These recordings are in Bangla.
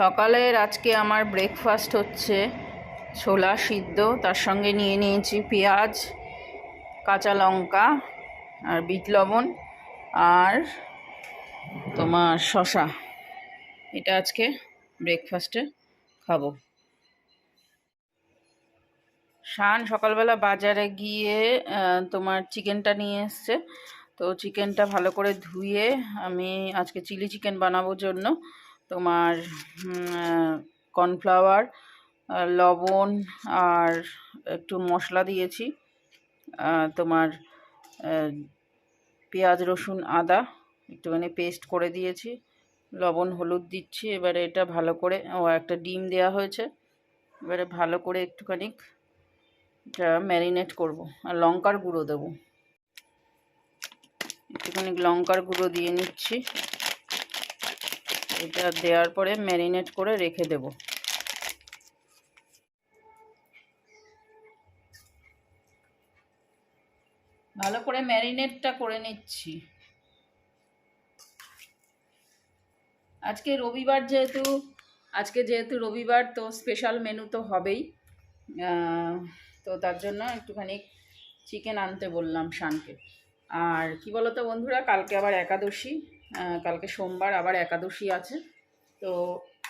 সকালের আজকে আমার ব্রেকফাস্ট হচ্ছে ছোলা সিদ্ধ, তার সঙ্গে নিয়ে নিয়েছি পেঁয়াজ, কাঁচা লঙ্কা আর বিট লবণ আর তোমার শসা। এটা আজকে ব্রেকফাস্টে খাবো। শান সকালবেলা বাজারে গিয়ে তোমার চিকেনটা নিয়ে এসছে, তো চিকেনটা ভালো করে ধুয়ে আমি আজকে চিলি চিকেন বানাবোর জন্য তোমার কর্নফ্লাওয়ার, লবণ আর একটু মশলা দিয়েছি, তোমার পেঁয়াজ রসুন আদা একটুখানি পেস্ট করে দিয়েছি, লবণ হলুদ দিচ্ছি। এবারে এটা ভালো করে, একটা ডিম দেওয়া হয়েছে, এবারে ভালো করে একটুখানি এটা ম্যারিনেট করব। আর লঙ্কার গুঁড়ো দেবো, একটুখানি লঙ্কার গুঁড়ো দিয়ে নিচ্ছি। এটা দেওয়ার পরে ম্যারিনেট করে রেখে দেব। ভালো করে ম্যারিনেটটা করে নিচ্ছি। আজকে রবিবার তো স্পেশাল মেনু তো হবেই, তো তার জন্য একটুখানি চিকেন আনতে বললাম শানকে। আর কি বলো তো বন্ধুরা, কালকে আবার একাদশী, কালকে সোমবার আবার একাদশী আছে, তো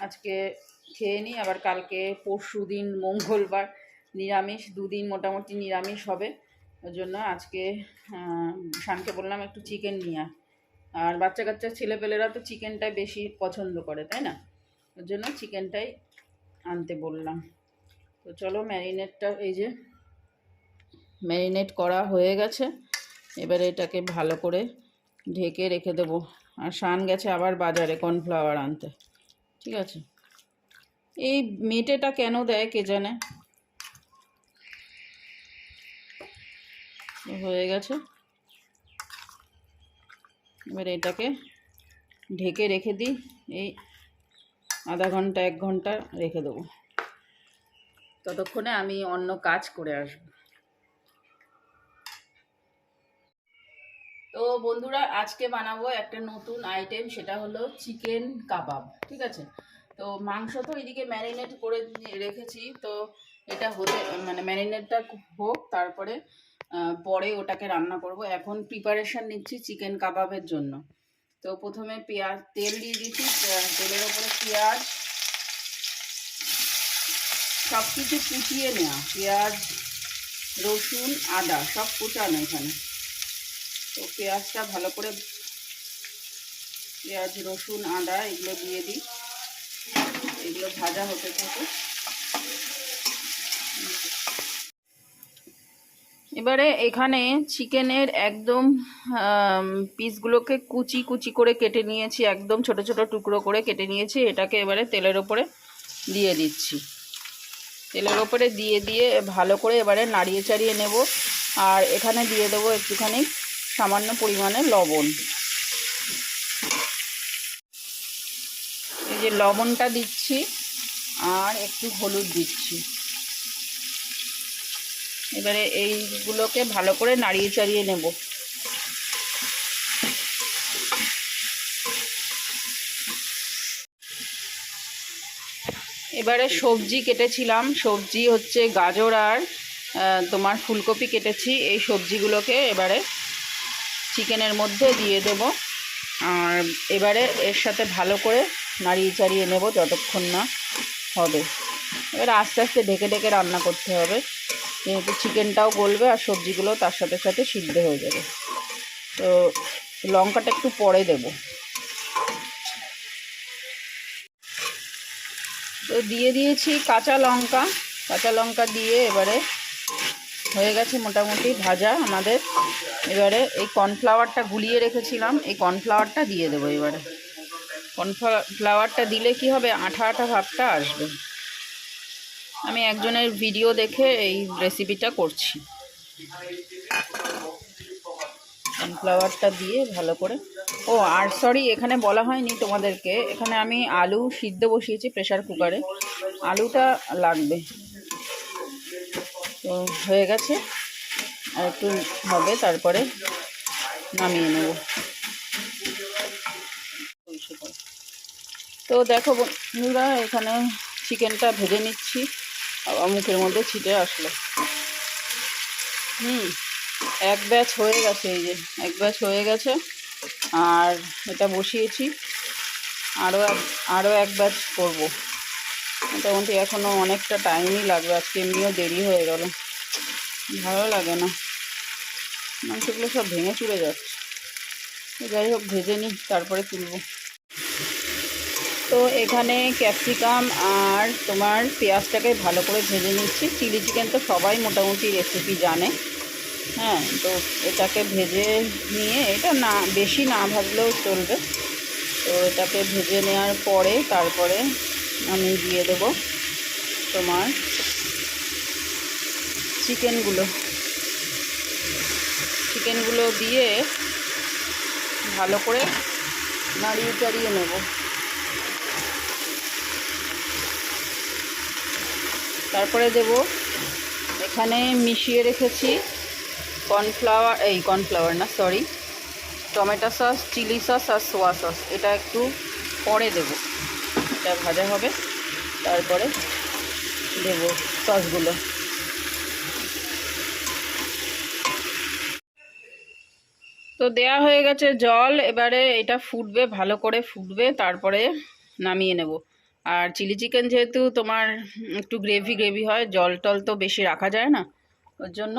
আজকে খেয়ে নিই। আবার কালকে পরশু দিন মঙ্গলবার, নিরামিষ, দুদিন মোটামুটি নিরামিষ হবে। ওই জন্য আজকে শানকে বললাম একটু চিকেন নিয়ে। আর বাচ্চা কাচ্চা ছেলেপেলেরা তো চিকেনটাই বেশি পছন্দ করে, তাই না? ওর জন্য চিকেনটাই আনতে বললাম। তো চলো, এই যে ম্যারিনেট করা হয়ে গেছে। এবারে এটাকে ভালো করে ঢেকে রেখে দেবো। আর শান গেছে আবার বাজারে কর্নফ্লাওয়ার আনতে, ঠিক আছে? এই মেটেটা কেন দেয় কে জানে। হয়ে গেছে, এবারে এটাকে ঢেকে রেখে দিই, এই আধা ঘন্টা 1 ঘন্টা রেখে দেবো। ততক্ষণে আমি অন্য কাজ করে আসবো। তো বন্ধুরা, আজকে বানাবো একটা নতুন আইটেম, সেটা হলো চিকেন কাবাব, ঠিক আছে? তো মাংস তো এদিকে ম্যারিনেট করে রেখেছি, তো এটা ম্যারিনেটটা হোক, তারপরে পরে ওটাকে রান্না করব। এখন প্রিপারেশন নিচ্ছি চিকেন কাবাবের জন্য। তো প্রথমে তেল দিয়ে দিচ্ছি, তেলের ওপরে পেঁয়াজ, সব কিছু কুচিয়ে নেওয়া, পেঁয়াজ রসুন আদা সব কুচানো এখানে। তো পেঁয়াজটা ভালো করে, পেঁয়াজ রসুন আদা এগুলো দিয়ে দিই, এগুলো ভাজা হতে থাকে। এবারে এখানে চিকেনের একদম পিসগুলোকে কুচি কুচি করে কেটে নিয়েছি, একদম ছোট ছোট টুকরো করে কেটে নিয়েছি। এটাকে এবারে তেলের ওপরে দিয়ে দিচ্ছি। তেলের ওপরে দিয়ে ভালো করে এবারে নাড়িয়ে চাড়িয়ে নেব। আর এখানে দিয়ে দেবো একটুখানি সামান্য পরিমাণে লবণ। এই যে লবণটা দিচ্ছি, আর একটু হলুদ দিচ্ছি। এবারে এইগুলোকে ভালো করে নাড়িয়ে চাড়িয়ে নেব। এবারে সবজি কেটেছিলাম, সবজি হচ্ছে গাজর আর তোমার ফুলকপি কেটেছি। এই সবজিগুলোকে এবারে চিকেনের মধ্যে দিয়ে দেব। আর এবারে এর সাথে ভালো করে নাড়িয়ে চাড়িয়ে নেব যতক্ষণ না হবে। এবারে আস্তে আস্তে ঢেকে ঢেকে রান্না করতে হবে, যেহেতু চিকেনটাও গলবে আর সবজিগুলো তার সাথে সাথে সিদ্ধ হয়ে যাবে। তো লঙ্কাটা একটু পরে দেব। তো দিয়ে দিয়েছি কাঁচা লঙ্কা দিয়ে এবারে হয়ে গেছে মোটামুটি ভাজা আমাদের। এবারে এই কর্নফ্লাওয়ারটা গুলিয়ে রেখেছিলাম, এই কর্নফ্লাওয়ারটা দিয়ে দেবো। এবারে কর্নফ্লাওয়ারটা দিলে কি হবে, আঠা আঠা ভাবটা আসবে। আমি একজনের ভিডিও দেখে এই রেসিপিটা করছি। কর্নফ্লাওয়ারটা দিয়ে ভালো করে, আর সরি, এখানে বলা হয়নি তোমাদেরকে, এখানে আমি আলু সিদ্ধ বসিয়েছি প্রেসার কুকারে, আলুটা লাগবে। তো হয়ে গেছে, আর একটু হবে, তারপরে নামিয়ে নেব। তো তো দেখো বন্ধুরা, এখানে চিকেনটা ভেজে নিচ্ছি। আবার মুখের মধ্যে ছিটে আসলো। এক ব্যাচ হয়ে গেছে, এই যে এক ব্যাচ হয়ে গেছে। আর এটা বসিয়েছি, আরও এক ব্যাচ করবো। মোটামুটি এখনও অনেকটা টাইমই লাগবে, আজকে এমনিও দেরি হয়ে গেল। ভালো লাগে না, মাংসগুলো সব ভেঙে চুরে যাচ্ছে। যাই হোক, ভেজে নিই, তারপরে তুলব। তো এখানে ক্যাপসিকাম আর তোমার পেঁয়াজটাকে ভালো করে ভেজে নিচ্ছি। চিলি চিকেন তো সবাই মোটামুটি রেসিপি জানে। হ্যাঁ, তো এটাকে ভেজে নিয়ে, এটা না বেশি না ভাজলেও চলবে। তো এটাকে ভেজে নেওয়ার পরে তারপরে আমি দিয়ে দেব তোমার চিকেনগুলো দিয়ে ভালো করে নাড়িয়ে চাড়িয়ে নেব। তারপরে দেব, এখানে মিশিয়ে রেখেছি টমেটো সস, চিলি সস আর সোয়া সস। এটা একটু পরে দেব, এটা ভাজা হবে, তারপরে দেব সসগুলো। তো দেয়া হয়ে গেছে জল, এবারে এটা ফুটবে, ভালো করে ফুটবে, তারপরে নামিয়ে নেব। আর চিলি চিকেন যেহেতু তোমার একটু গ্রেভি হয়, জল টল তো বেশি রাখা যায় না, ওর জন্য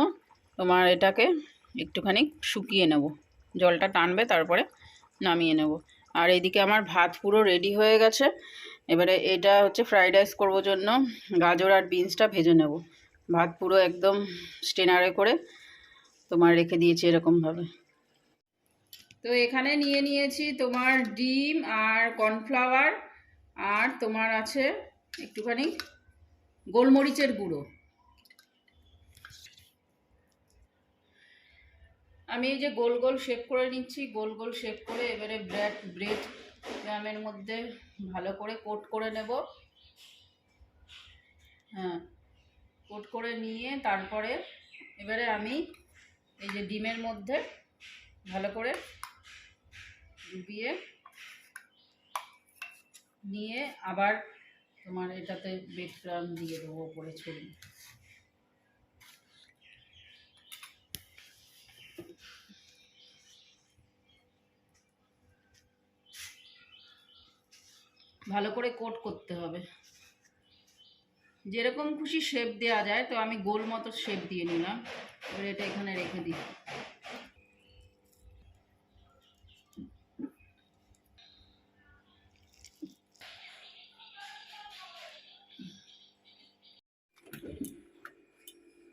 তোমার এটাকে একটুখানি শুকিয়ে নেব, জলটা টানবে, তারপরে নামিয়ে নেব। আর এইদিকে আমার ভাত পুরো রেডি হয়ে গেছে। এবারে এটা হচ্ছে ফ্রাইড রাইস করবো জন্য গাজর আর বিনসটা ভেজে নেব। ভাত পুরো একদম স্টেনারে করে তোমার রেখে দিয়েছি এরকমভাবে। তো এখানে নিয়ে নিয়েছি তোমার ডিম আর কর্নফ্লাওয়ার, আর তোমার আছে একটুখানি গোলমরিচের গুঁড়ো। আমি এই যে গোল গোল শেপ করে নিচ্ছি, গোল গোল শেপ করে এবারে ব্রেড জ্যামের মধ্যে ভালো করে কোট করে নেব। হ্যাঁ, কোট করে নিয়ে তারপরে এবারে আমি এই যে ডিমের মধ্যে ভালো করে ডুবিয়ে নিয়ে আবার তোমার এটাতে ব্রেড ক্রাম্ব দিয়ে দেবো উপরে ছড়িয়ে। ভালো করে কোট করতে হবে, যেরকম খুশি শেপ দেওয়া যায়। তো আমি গোল মতো শেপ দিয়ে নিলাম, এবার এটা এখানে রেখে দিই।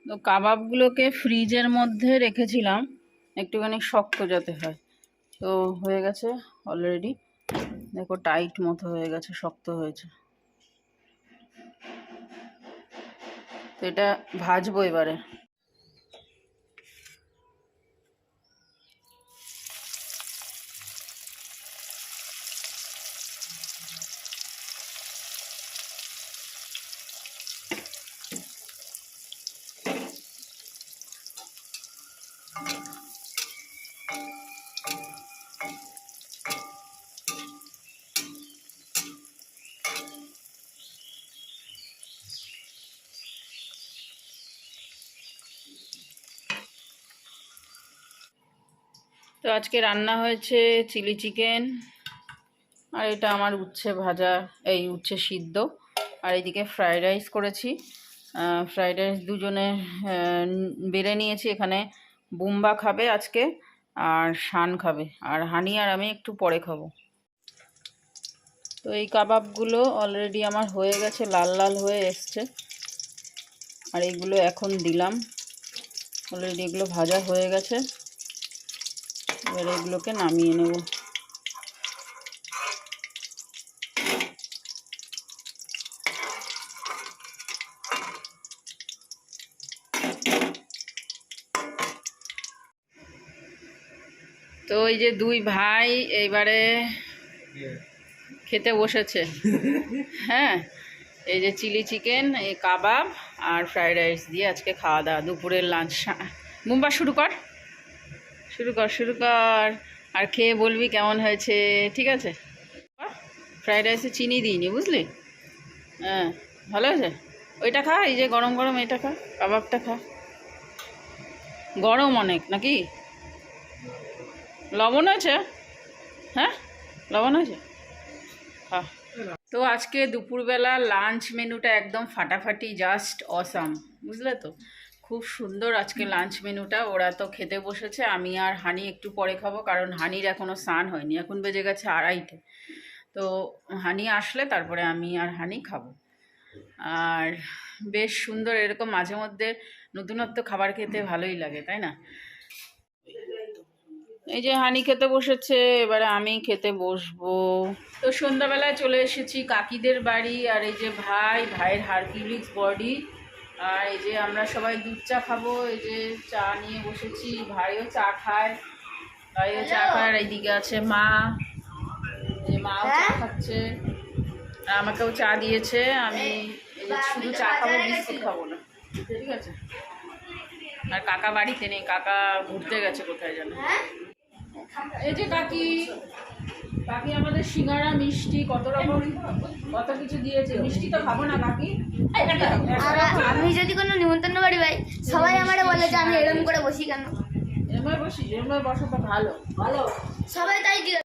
তো কাবাবগুলোকে ফ্রিজের মধ্যে রেখেছিলাম একটুখানি শক্ত যাতে হয়। তো হয়ে গেছে অলরেডি, দেখো টাইট মতো হয়ে গেছে, শক্ত হয়েছে। তো এটা ভাজবো এবারে। তো আজকে রান্না হয়েছে চিলি চিকেন, আর এটা আমার উচ্ছে ভাজা, এই উচ্ছে সিদ্ধ, আর এইদিকে ফ্রাইড রাইস করেছি। ফ্রাইড রাইস দুজনে বেড়ে নিয়েছি। এখানে বুম্বা খাবে আজকে, আর শান খাবে, আর হানি আর আমি একটু পরে খাবো। তো এই কাবাবগুলো অলরেডি আমার হয়ে গেছে, লাল লাল হয়ে এসছে। আর এইগুলো এখন দিলাম, অলরেডি এগুলো ভাজা হয়ে গেছে। এবার এগুলোকে নামিয়ে নেব। তো এই যে দুই ভাই এইবারে খেতে বসেছে। হ্যাঁ, এই যে চিলি চিকেন, এই কাবাব আর ফ্রাইড রাইস দিয়ে আজকে খাওয়া দাওয়া, দুপুরের লাঞ্চ। মুম্বা শুরু কর। আর খেয়ে বলবি কেমন হয়েছে, ঠিক আছে? ফ্রাইড রাইসে চিনি দিইনি, বুঝলি? হ্যাঁ, ভালো আছে। ওইটা খা, এই যে গরম গরম এটা খা, কাবাবটা খা। গরম অনেক নাকি? লবণ আছে? হ্যাঁ, লবণ আছে, খা। তো আজকে দুপুরবেলা লাঞ্চ মেনুটা একদম ফাটাফাটি, জাস্ট অসাম, বুঝলে তো? খুব সুন্দর আজকে লাঞ্চ মেনুটা। ওরা তো খেতে বসেছে, আমি আর হানি একটু পরে খাবো, কারণ হানির এখনও স্নান হয়নি, এখন বেজে গেছে 2:30। তো হানি আসলে তারপরে আমি আর হানি খাবো। আর বেশ সুন্দর, এরকম মাঝে মধ্যে নতুনত্ব খাবার খেতে ভালোই লাগে, তাই না? এই যে হানি খেতে বসেছে, এবারে আমি খেতে বসবো। তো সন্ধ্যাবেলায় চলে এসেছি কাকিদের বাড়ি, আর এই যে ভাইয়ের হারকিউলিস বডি, আর এই যে আমরা সবাই দুধ চা খাবো। এই যে চা নিয়ে বসেছি, ভাইও চা খায়, আর এইদিকে আছে মা, এই যে মাও চা খাচ্ছে, আর আমাকেও চা দিয়েছে। আমি এই যে শুধু চা খাবো, বিস্কুট খাবো না, ঠিক আছে? আর কাকা বাড়িতে নেই, কাকা ঘুরতে গেছে কোথায় যেন। এই যে কাকি আমাদের সিঙ্গারা, মিষ্টি, কত রকম কত কিছু দিয়েছে। মিষ্টি তো খাবো না কাকি। আমি যদি কোনো নিমন্ত্রণ বাড়ি পাই, সবাই আমারে বলে যে আমি এরকম করে বসি কেন। এরম বসি, এরম বসা তো ভালো ভালো, সবাই তাই